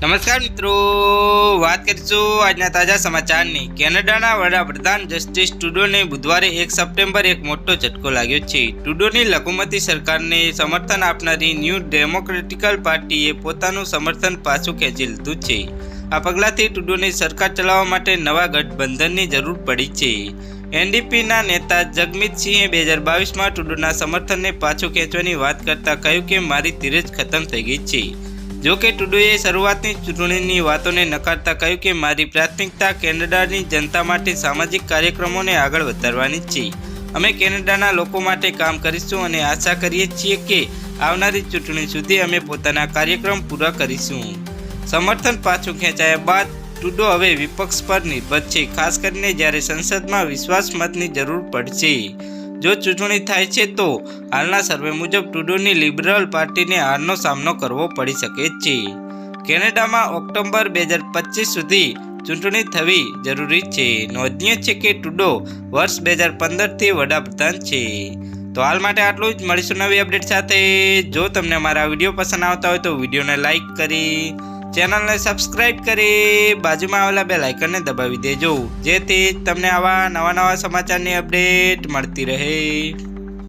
નમસ્કાર મિત્રો, વાત કરીશું આજના તાજા સમાચારની। કેનેડાના વડાપ્રધાન જસ્ટિસ ટ્રુડોને બુધવારે 1 સપ્ટેમ્બર એક મોટો ઝટકો લાગ્યો છે। ટ્રુડોની લઘુમતી સરકારને સમર્થન આપનારી ન્યૂ ડેમોક્રેટિકલ પાર્ટીએ પોતાનું સમર્થન પાછું ખેંચી લીધું છે। આ પગલાંથી ટ્રુડોની સરકાર ચલાવવા માટે નવા ગઠબંધનની જરૂર પડી છે। એનડીપીના નેતા જગમીત સિંહે 2022માં ટ્રુડોના સમર્થનને પાછું ખેંચવાની વાત કરતાં કહ્યું કે મારી ધીરજ ખતમ થઈ ગઈ છે। જો કે ટ્રુડોએ શરૂઆતની ચૂંટણીની વાતોને નકારતા કહ્યું કે મારી પ્રાથમિકતા કેનેડાની જનતા માટે સામાજિક કાર્યક્રમોને આગળ વધારવાની છે। અમે કેનેડાના લોકો માટે કામ કરીશું અને આશા કરીએ છીએ કે આવનારી ચૂંટણી સુધી અમે પોતાના કાર્યક્રમ પૂરા કરીશું। સમર્થન પાછું ખેંચાયા બાદ ટ્રુડો હવે વિપક્ષ પર નિર્ભર છે, ખાસ કરીને જ્યારે સંસદમાં વિશ્વાસ મતની જરૂર પડશે। જો ચૂંટણી થાય છે તો હાલના સર્વે મુજબ ટ્રુડોની લિબરલ પાર્ટીને હારનો સામનો કરવો પડી શકે છે। કેનેડામાં ઓક્ટોબર 2025 સુધી ચૂંટણી થવી જરૂરી છે। નોંધનીય છે કે ટ્રુડો વર્ષ 2015થી વડાપ્રધાન છે। તો હાલ માટે આટલું જ, મળીશું નવી અપડેટ સાથે। જો તમને અમારા વિડીયો પસંદ આવતા હોય તો વિડીયોને લાઇક કરી, ચેનલને સબસ્ક્રાઇબ કરી બાજુમાં આવેલા બેલ આઇકનને દબાવી દેજો, જેથી તમને આવા નવા સમાચારની અપડેટ મળતી રહે।